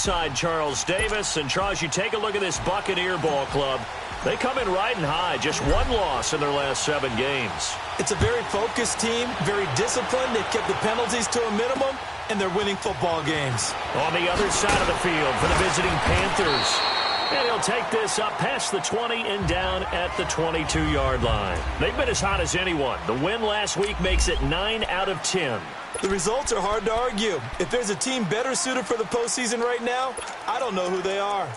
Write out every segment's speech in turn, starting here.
inside Charles Davis. And, Charles, you take a look at this Buccaneer ball club. They come in riding high, just one loss in their last 7 games. It's a very focused team, very disciplined. They've kept the penalties to a minimum, and they're winning football games. On the other side of the field for the visiting Panthers. And he'll take this up past the 20 and down at the 22-yard line. They've been as hot as anyone. The win last week makes it 9 out of 10. The results are hard to argue. If there's a team better suited for the postseason right now, I don't know who they are.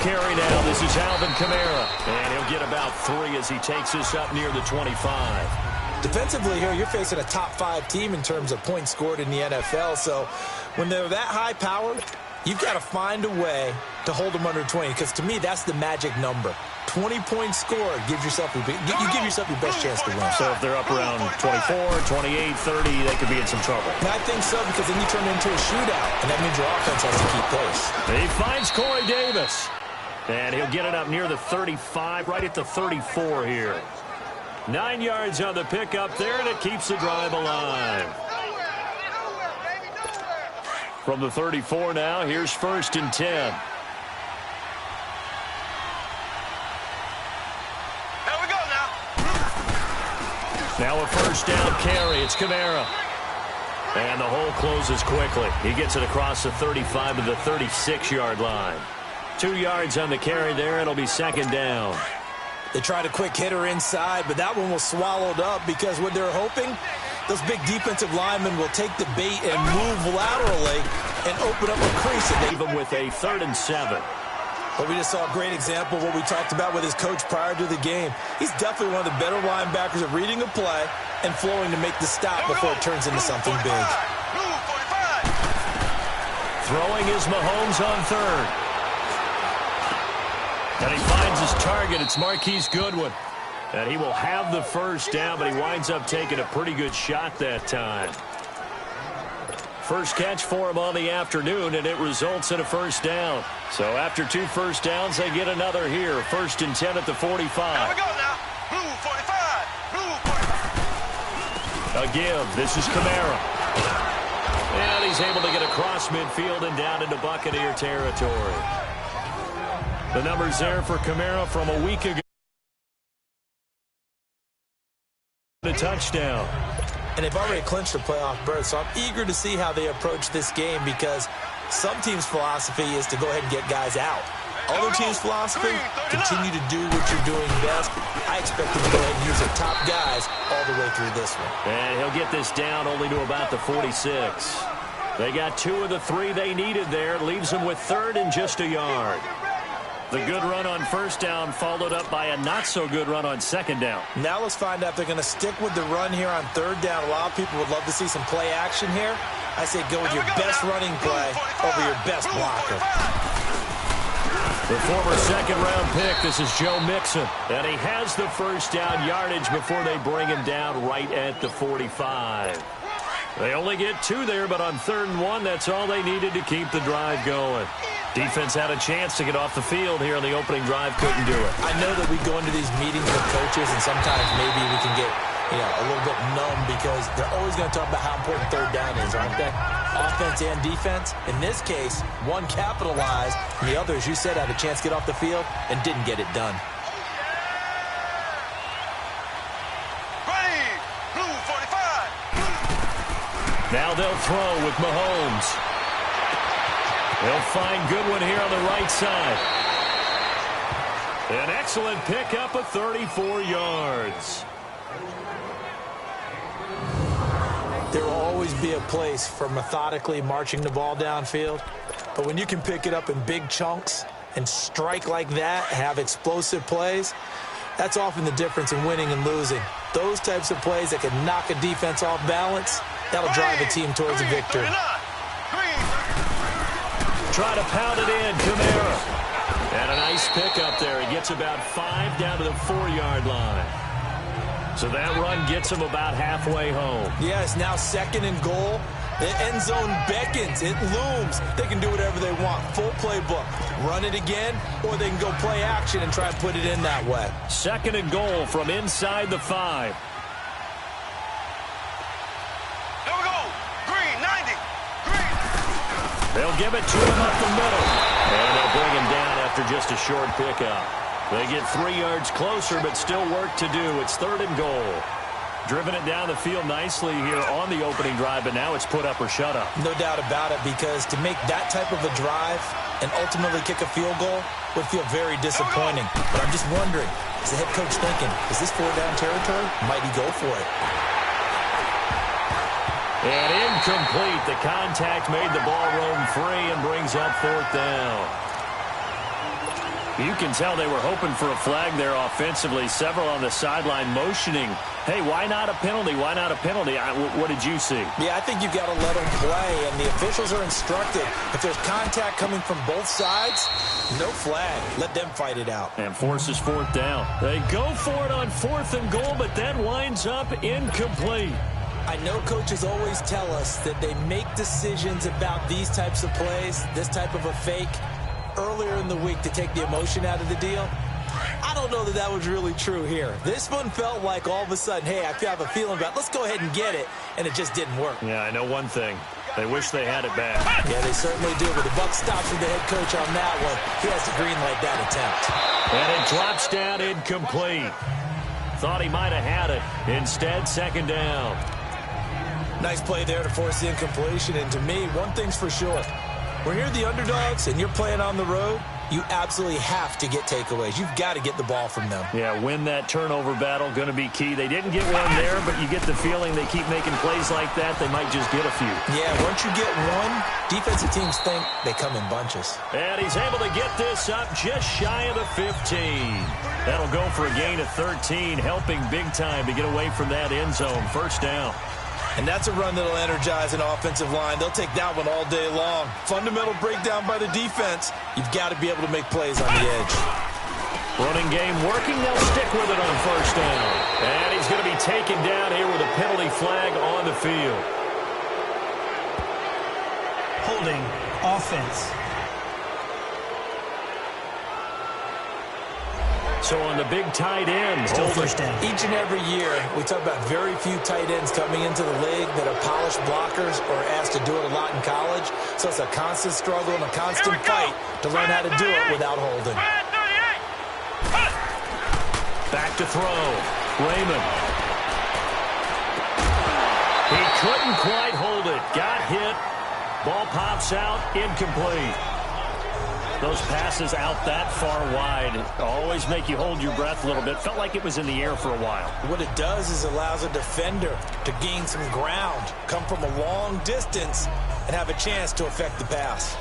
Carry now. This is Alvin Kamara. And he'll get about 3 as he takes this up near the 25. Defensively here, you're facing a top-5 team in terms of points scored in the NFL. So when they're that high-powered, you've got to find a way to hold them under 20. Because to me, that's the magic number. 20 points scored gives yourself you give yourself your best chance to win. So if they're up around 24, 28, 30, they could be in some trouble. And I think so, because then you turn it into a shootout, and that means your offense has to keep pace. He finds Corey Davis. And he'll get it up near the 35, right at the 34 here. 9 yards on the pickup there, and it keeps the drive alive. From the 34 now, here's 1st and 10. Here we go now. Now a 1st down carry. It's Kamara. And the hole closes quickly. He gets it across the 35 to the 36-yard line. 2 yards on the carry there. It'll be 2nd down. They tried a quick hitter inside, but that one was swallowed up because what they're hoping, those big defensive linemen will take the bait and move laterally and open up a crease. And leave him with a 3rd and 7. But we just saw a great example of what we talked about with his coach prior to the game. He's definitely one of the better linebackers at reading a play and flowing to make the stop before it turns into something big. Throwing is Mahomes on 3rd. And he finds his target. It's Marquise Goodwin. And he will have the 1st down, but he winds up taking a pretty good shot that time. First catch for him on the afternoon, and it results in a 1st down. So after 2 first downs, they get another here. 1st and 10 at the 45. Here we go now. Blue 45. Blue 45. A give. This is Kamara. And he's able to get across midfield and down into Buccaneer territory. The numbers there for Kamara from a week ago. A touchdown. And they've already clinched a playoff berth, so I'm eager to see how they approach this game because some teams' philosophy is to go ahead and get guys out. Other teams' philosophy, continue to do what you're doing best. I expect them to go ahead and use their top guys all the way through this one. And he'll get this down only to about the 46. They got 2 of the 3 they needed there. Leaves them with 3rd and just a yard. The good run on 1st down followed up by a not-so-good run on 2nd down. Now let's find out if they're going to stick with the run here on 3rd down. A lot of people would love to see some play action here. I say go with your best running play over your best blocker. The former 2nd-round pick, this is Joe Mixon. And he has the 1st down yardage before they bring him down right at the 45. They only get 2 there, but on 3rd and 1, that's all they needed to keep the drive going. Defense had a chance to get off the field here on the opening drive, couldn't do it. I know that we go into these meetings with coaches, and sometimes maybe we can get a little bit numb because they're always going to talk about how important 3rd down is, aren't they? Offense and defense. In this case, one capitalized, and the other, as you said, had a chance to get off the field and didn't get it done. Ready, blue 45. Now they'll throw with Mahomes. They'll find Goodwin here on the right side. An excellent pickup of 34 yards. There will always be a place for methodically marching the ball downfield. But when you can pick it up in big chunks and strike like that, have explosive plays, that's often the difference in winning and losing. Those types of plays that can knock a defense off balance, that'll drive a team towards a victory. Try to pound it in, Kamara. And a nice pickup there. He gets about 5 down to the 4-yard line. So that run gets him about halfway home. Yeah, it's now 2nd and goal. The end zone beckons. It looms. They can do whatever they want. Full playbook. Run it again, or they can go play action and try and put it in that way. 2nd and goal from inside the 5. Here we go. Green, 90. Green. They'll give it to him up the middle. And they'll bring him down after just a short pickup. They get 3 yards closer, but still work to do. It's 3rd and goal. Driven it down the field nicely here on the opening drive, but now it's put up or shut up. No doubt about it, because to make that type of a drive and ultimately kick a field goal would feel very disappointing. But I'm just wondering, is the head coach thinking, is this 4-down territory? Might he go for it? And incomplete. The contact made the ball roam free and brings up 4th down. You can tell they were hoping for a flag there offensively. Several on the sideline motioning, hey, why not a penalty? Why not a penalty? What did you see? Yeah, I think you've got to let them play, and the officials are instructed. If there's contact coming from both sides, no flag. Let them fight it out. And forces 4th down. They go for it on 4th and goal, but that winds up incomplete. I know coaches always tell us that they make decisions about these types of plays, this type of a fake, earlier in the week to take the emotion out of the deal. I don't know that that was really true here. This one felt like all of a sudden, hey, I have a feeling about it. Let's go ahead and get it, and it just didn't work. Yeah, I know one thing. They wish they had it back. Yeah, they certainly do, but the buck stops with the head coach on that one. He has to green light that attempt. And it drops down incomplete. Thought he might have had it. Instead, 2nd down. Nice play there to force the incompletion, and to me, one thing's for sure. When you're the underdogs and you're playing on the road, you absolutely have to get takeaways. You've got to get the ball from them. Yeah, win that turnover battle, going to be key. They didn't get one there, but you get the feeling they keep making plays like that, they might just get a few. Yeah, once you get one, defensive teams think they come in bunches. And he's able to get this up just shy of the 15. That'll go for a gain of 13, helping big time to get away from that end zone. 1st down. And that's a run that'll energize an offensive line. They'll take that one all day long. Fundamental breakdown by the defense. You've got to be able to make plays on the edge. Running game working. They'll stick with it on 1st down. And he's going to be taken down here with a penalty flag on the field. Holding offense. So on the big tight end, still 1st down. Each and every year, we talk about very few tight ends coming into the league that are polished blockers or asked to do it a lot in college. So it's a constant struggle and a constant fight to learn how to do it without holding. Back to throw. Raymond. He couldn't quite hold it. Got hit. Ball pops out. Incomplete. Those passes out that far wide always make you hold your breath a little bit. Felt like it was in the air for a while. What it does is allows a defender to gain some ground, come from a long distance, and have a chance to affect the pass.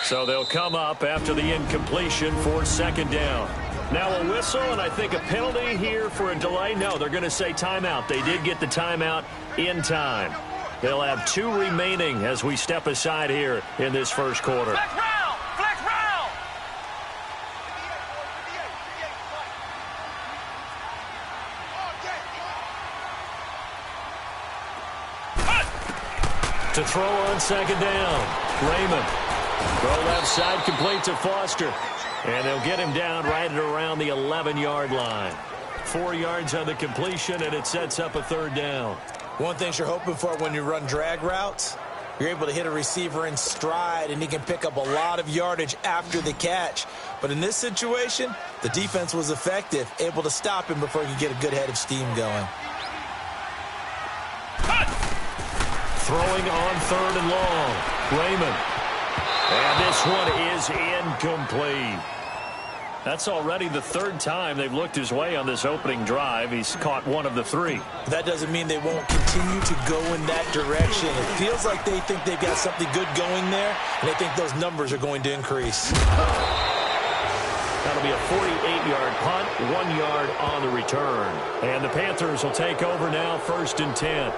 So they'll come up after the incompletion for 2nd down. Now a whistle and I think a penalty here for a delay. No, they're going to say timeout. They did get the timeout in time. They'll have 2 remaining as we step aside here in this 1st quarter. Flex round. Flex round. To throw on 2nd down. Raymond. Throw left side complete to Foster. And they'll get him down right at around the 11-yard line. 4 yards on the completion, and it sets up a 3rd down. One thing you're hoping for when you run drag routes, you're able to hit a receiver in stride, and he can pick up a lot of yardage after the catch. But in this situation, the defense was effective, able to stop him before he could get a good head of steam going. Throwing on 3rd and long. Raymond. And this one is incomplete. That's already the 3rd time they've looked his way on this opening drive. He's caught 1 of the 3. That doesn't mean they won't continue to go in that direction. It feels like they think they've got something good going there, and they think those numbers are going to increase. Now That'll be a 48-yard punt, 1 yard on the return. And the Panthers will take over now, 1st and 10.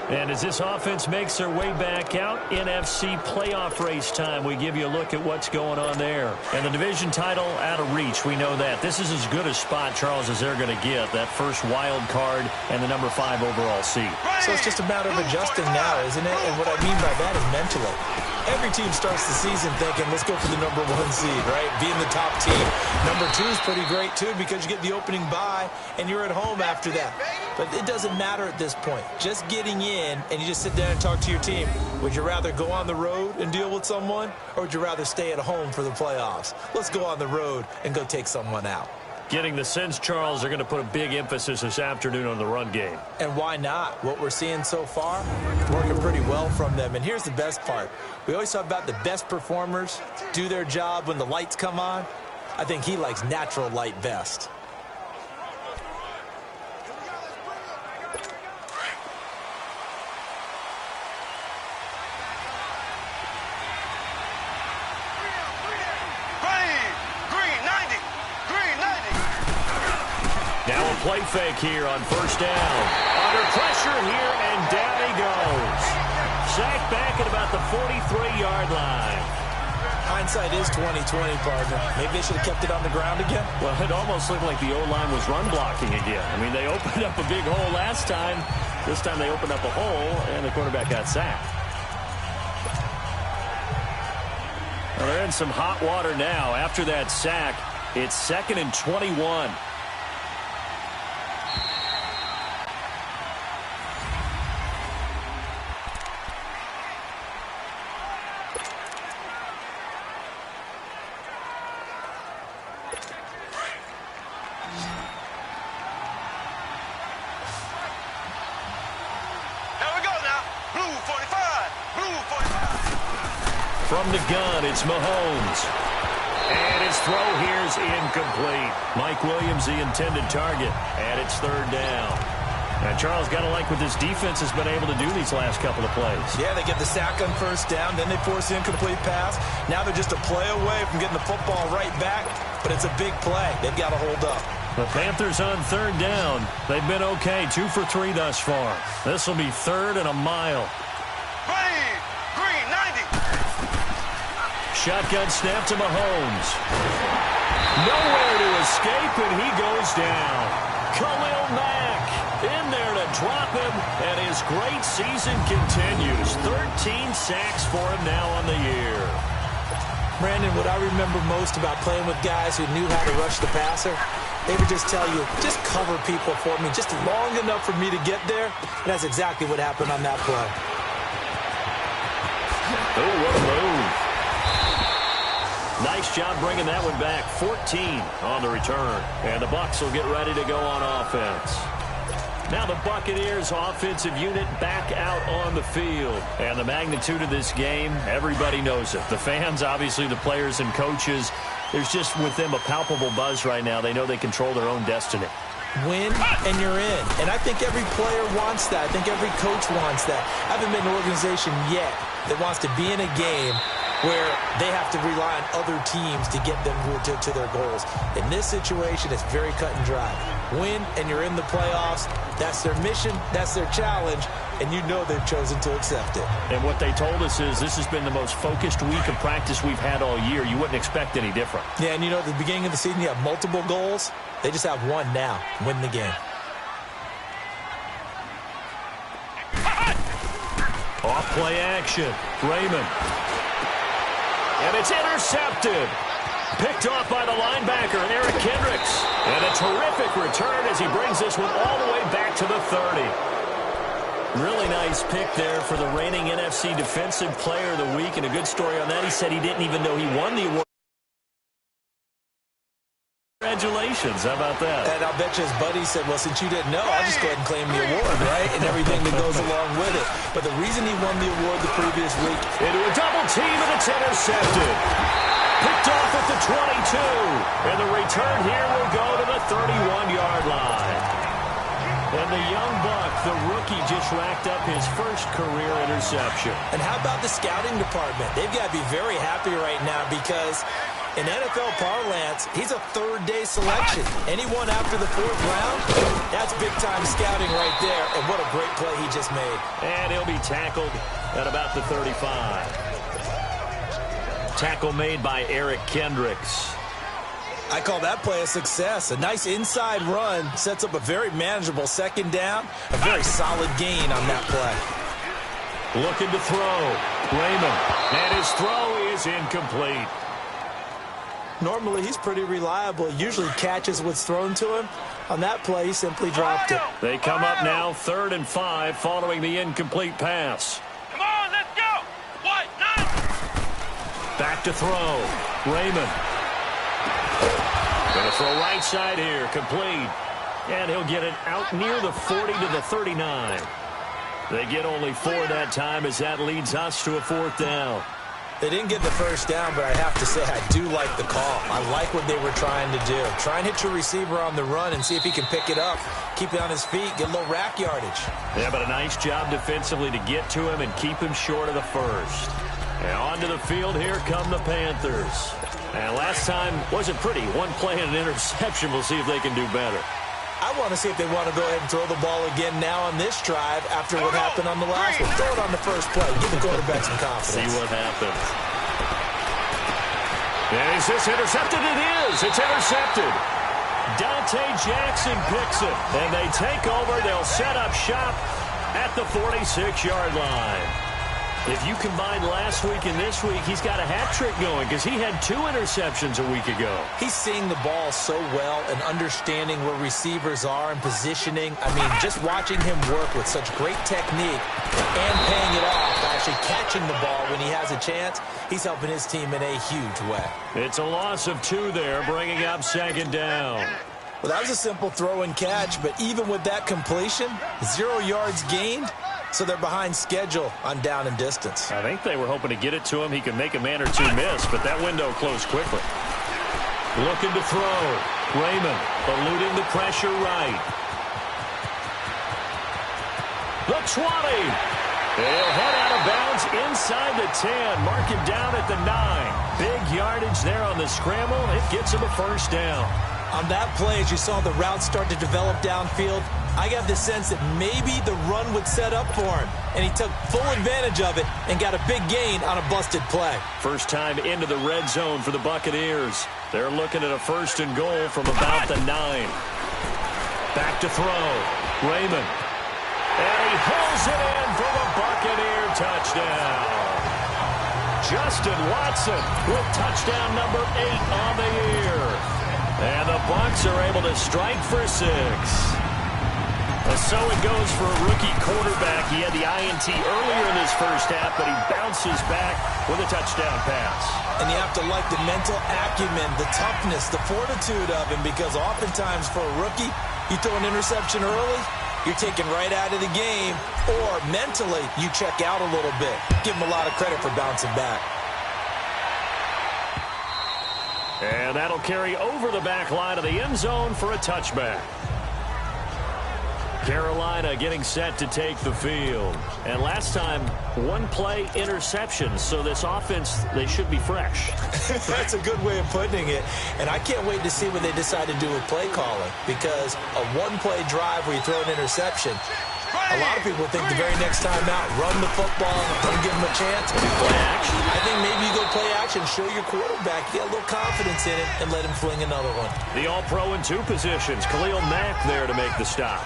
And as this offense makes their way back out, NFC playoff race time, we give you a look at what's going on there. And the division title out of reach, we know that. This is as good a spot, Charles, as they're going to get, that first wild card and the number 5 overall seed. So it's just a matter of adjusting now, isn't it? And what I mean by that is mentally. Every team starts the season thinking, let's go for the number 1 seed, right? Being the top team. Number 2 is pretty great, too, because you get the opening bye, and you're at home after that. But it doesn't matter at this point. Just getting in, and you just sit down and talk to your team. Would you rather go on the road and deal with someone, or would you rather stay at home for the playoffs? Let's go on the road and go take someone out. Getting the sense, Charles, they're going to put a big emphasis this afternoon on the run game. And why not? What we're seeing so far, working pretty well from them. And here's the best part. We always talk about the best performers do their job when the lights come on. I think he likes natural light best. Play fake here on 1st down. Under pressure here, and down he goes. Sacked back at about the 43-yard line. Hindsight is 20/20, partner. Maybe they should have kept it on the ground again. Well, it almost looked like the O-line was run blocking again. I mean, they opened up a big hole last time. This time they opened up a hole, and the quarterback got sacked. Well, they're in some hot water now. After that sack, it's 2nd and 21. From the gun, it's Mahomes. And his throw here's incomplete. Mike Williams, the intended target, and it's 3rd down. And Charles, got to like what this defense has been able to do these last couple of plays. Yeah, they get the sack on 1st down, then they force the incomplete pass. Now they're just a play away from getting the football right back, but it's a big play. They've got to hold up. The Panthers on 3rd down. They've been okay, 2 for 3 thus far. This will be 3rd and a mile. Shotgun snap to Mahomes. Nowhere to escape, and he goes down. Khalil Mack in there to drop him, and his great season continues. 13 sacks for him now on the year. Brandon, what I remember most about playing with guys who knew how to rush the passer, they would just tell you, just cover people for me, just long enough for me to get there. And that's exactly what happened on that play. Oh, what a move. Nice job bringing that one back. 14 on the return. And the Bucs will get ready to go on offense. Now the Buccaneers offensive unit back out on the field. And the magnitude of this game, everybody knows it. The fans, obviously the players and coaches, there's just with them a palpable buzz right now. They know they control their own destiny. Win, and you're in. And I think every player wants that. I think every coach wants that. I haven't been an organization yet that wants to be in a game where they have to rely on other teams to get them to their goals. In this situation, it's very cut and dry. Win, and you're in the playoffs. That's their mission. That's their challenge. And you know they've chosen to accept it. And what they told us is this has been the most focused week of practice we've had all year. You wouldn't expect any different. Yeah, and you know, at the beginning of the season, you have multiple goals. They just have one now. Win the game. Off play action. Raymond. And it's intercepted. Picked off by the linebacker, Eric Kendricks. And a terrific return as he brings this one all the way back to the 30. Really nice pick there for the reigning NFC Defensive Player of the Week. And a good story on that. He said he didn't even know he won the award. Congratulations. How about that? And I'll bet you his buddy said, well, since you didn't know, I'll just go ahead and claim the award, right? And everything that goes along with it. But the reason he won the award the previous week. Into a double team, and it's intercepted. Picked off at the 22. And the return here will go to the 31-yard line. And the young buck, the rookie, just racked up his first career interception. And how about the scouting department? They've got to be very happy right now because In NFL parlance, he's a third-day selection. Anyone after the fourth round, that's big-time scouting right there, and what a great play he just made. And he'll be tackled at about the 35. Tackle made by Eric Kendricks. I call that play a success. A nice inside run sets up a very manageable second down, a very solid gain on that play. Looking to throw. Raymond. And his throw is incomplete. Normally, he's pretty reliable. He usually catches what's thrown to him. On that play, he simply dropped it. They come up now 3rd and 5 following the incomplete pass. Come on, let's go. What? Nine. Back to throw. Raymond. Going to throw right side here. Complete. And he'll get it out near the 40 to the 39. They get only 4 that time as that leads us to a 4th down. They didn't get the first down, but I have to say I do like the call. I like what they were trying to do. Try and hit your receiver on the run and see if he can pick it up, keep it on his feet, get a little rack yardage. Yeah, but a nice job defensively to get to him and keep him short of the first. And onto the field, here come the Panthers. And last time wasn't pretty. One play and an interception. We'll see if they can do better. I want to see if they want to go ahead and throw the ball again now on this drive after what happened on the last one. Throw it on the first play. Give the quarterback some confidence. See what happens. And is this intercepted? It is. It's intercepted. Dante Jackson picks it. And they take over. They'll set up shop at the 46-yard line. If you combine last week and this week, he's got a hat trick going because he had 2 interceptions a week ago. He's seeing the ball so well and understanding where receivers are and positioning. I mean, just watching him work with such great technique and paying it off, actually catching the ball when he has a chance, he's helping his team in a huge way. It's a loss of 2 there, bringing up 2nd down. Well, that was a simple throw and catch, but even with that completion, 0 yards gained. So they're behind schedule on down and distance. I think they were hoping to get it to him. He could make a man or 2 miss, but that window closed quickly. Looking to throw. Raymond eluding the pressure right. The 20. They'll head out of bounds inside the 10. Mark him down at the 9. Big yardage there on the scramble. It gets him a first down. On that play, as you saw the route start to develop downfield, I got the sense that maybe the run would set up for him, and he took full advantage of it and got a big gain on a busted play. First time into the red zone for the Buccaneers. They're looking at a 1st and goal from about the 9. Back to throw. Raymond. And he hauls it in for the Buccaneer touchdown. Justin Watson with touchdown number 8 on the year. And the Bucs are able to strike for 6. So it goes for a rookie quarterback. He had the INT earlier in this first half, but he bounces back with a touchdown pass. And you have to like the mental acumen, the toughness, the fortitude of him, because oftentimes for a rookie, you throw an interception early, you're taken right out of the game, or mentally you check out a little bit. Give him a lot of credit for bouncing back. And that'll carry over the back line of the end zone for a touchback. Carolina getting set to take the field. And last time, 1 play interception. So this offense, they should be fresh. That's a good way of putting it. And I can't wait to see what they decide to do with play calling. Because a 1-play drive where you throw an interception, a lot of people think the very next time out, run the football, don't give him a chance. Play action. I think maybe you go play action, show your quarterback, get a little confidence in it, and let him fling another one. The All-Pro in 2 positions. Khalil Mack there to make the stop.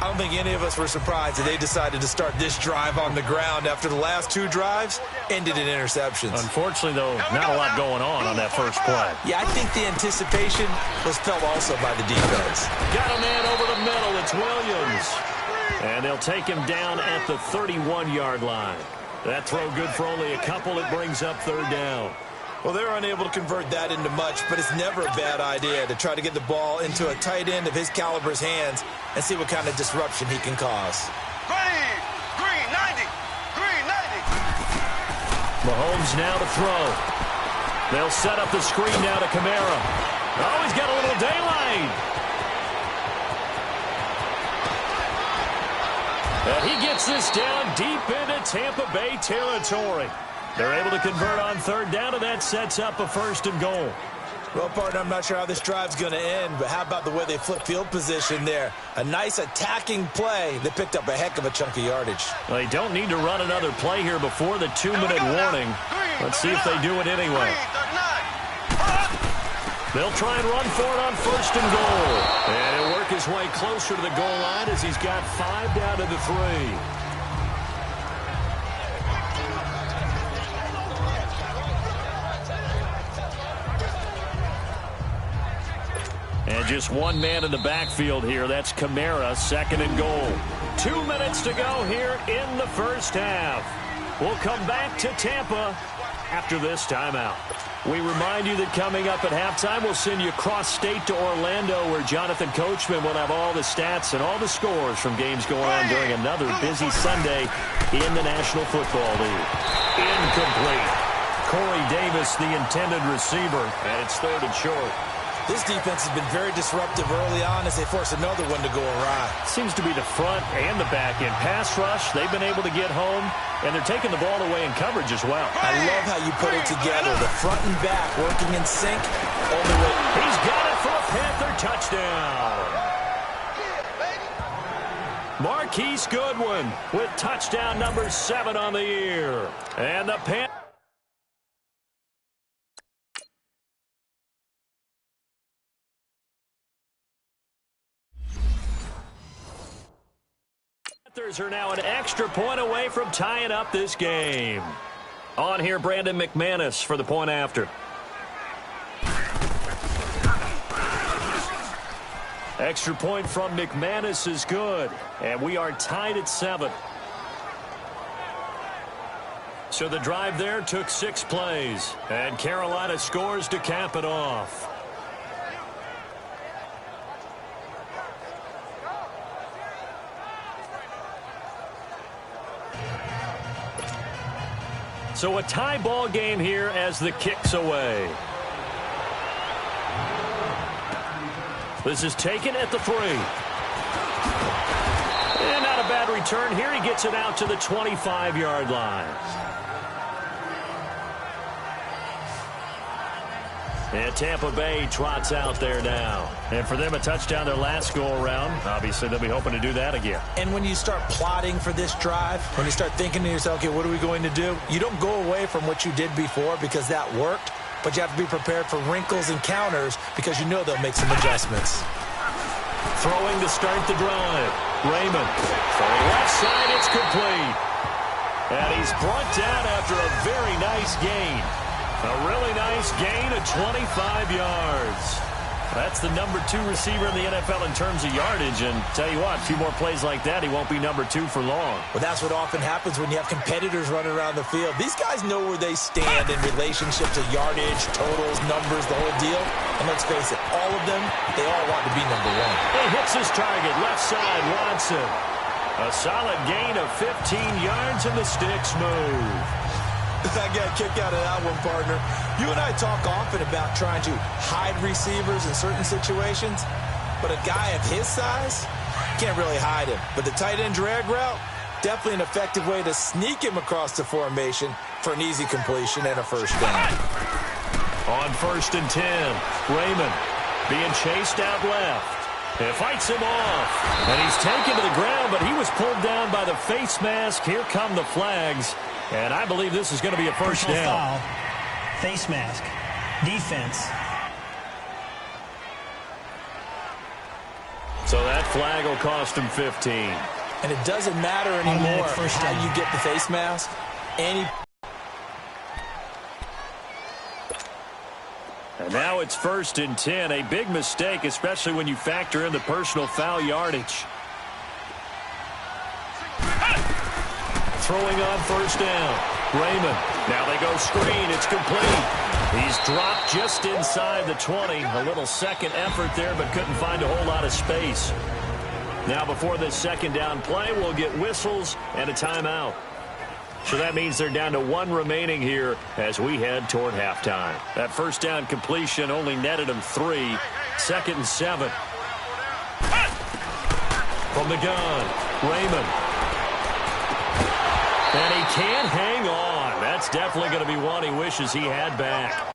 I don't think any of us were surprised that they decided to start this drive on the ground after the last 2 drives ended in interceptions. Unfortunately, though, not a lot going on that first play. Yeah, I think the anticipation was felt also by the defense. Got a man over the middle. It's Williams. And they'll take him down at the 31-yard line. That throw good for only a couple. It brings up 3rd down. Well, they're unable to convert that into much, but it's never a bad idea to try to get the ball into a tight end of his caliber's hands and see what kind of disruption he can cause. Green 90. Green 90. Mahomes now to throw. They'll set up the screen now to Kamara. Oh, he's got a little daylight. And he gets this down deep into Tampa Bay territory. They're able to convert on third down, and that sets up a 1st and goal. Well, partner, I'm not sure how this drive's going to end, but how about the way they flip field position there? A nice attacking play that picked up a heck of a chunk of yardage. Well, they don't need to run another play here before the 2-minute warning. Let's see if they do it anyway. They'll try and run for it on 1st and goal. And he'll work his way closer to the goal line as he's got 5 down to the 3. And just one man in the backfield here. That's Kamara, 2nd and goal. 2 minutes to go here in the first half. We'll come back to Tampa after this timeout. We remind you that coming up at halftime, we'll send you cross-state to Orlando, where Jonathan Coachman will have all the stats and all the scores from games going on during another busy Sunday in the National Football League. Incomplete. Corey Davis, the intended receiver, and it's 3rd and short. This defense has been very disruptive early on as they force another one to go awry. Seems to be the front and the back end. Pass rush, they've been able to get home, and they're taking the ball away in coverage as well. I love how you put it together. The front and back working in sync all the way. He's got it for a Panther touchdown. Marquise Goodwin with touchdown number 7 on the year. And the Panthers are now an extra point away from tying up this game. On here, Brandon McManus for the point after. Extra point from McManus is good, and we are tied at 7. So the drive there took 6 plays, and Carolina scores to cap it off. So a tie ball game here as the kick's away. This is taken at the 3. And not a bad return here. He gets it out to the 25-yard line. And Tampa Bay trots out there now. And for them, a touchdown their last go-around. Obviously, they'll be hoping to do that again. And when you start plotting for this drive, when you start thinking to yourself, okay, what are we going to do? You don't go away from what you did before because that worked, but you have to be prepared for wrinkles and counters because you know they'll make some adjustments. Throwing to start the drive. Raymond. For the left side, it's complete. And he's brought down after a very nice gain. A really nice gain of 25 yards. That's the number 2 receiver in the NFL in terms of yardage. And tell you what, a few more plays like that, he won't be number 2 for long. Well, that's what often happens when you have competitors running around the field. These guys know where they stand in relationship to yardage, totals, numbers, the whole deal. And let's face it, all of them, they all want to be number 1. He hits his target, left side, Watson. A solid gain of 15 yards, and the sticks move. I got a kick out of that one, partner. You and I talk often about trying to hide receivers in certain situations, but a guy of his size can't really hide him. But the tight end drag route, definitely an effective way to sneak him across the formation for an easy completion and a 1st down. On 1st and 10, Raymond being chased out left. It fights him off, and he's taken to the ground, but he was pulled down by the face mask. Here come the flags. And I believe this is going to be a 1st down. Foul, face mask, defense. So that flag will cost him 15. And it doesn't matter anymore how you get the face mask. And now it's 1st and 10. A big mistake, especially when you factor in the personal foul yardage. Throwing on 1st down. Raymond. Now they go screen. It's complete. He's dropped just inside the 20. A little second effort there, but couldn't find a whole lot of space. Now before this 2nd down play, we'll get whistles and a timeout. So that means they're down to 1 remaining here as we head toward halftime. That 1st down completion only netted him 3. 2nd and 7. From the gun, Raymond. And he can't hang on. That's That's definitely going to be one he wishes he had back.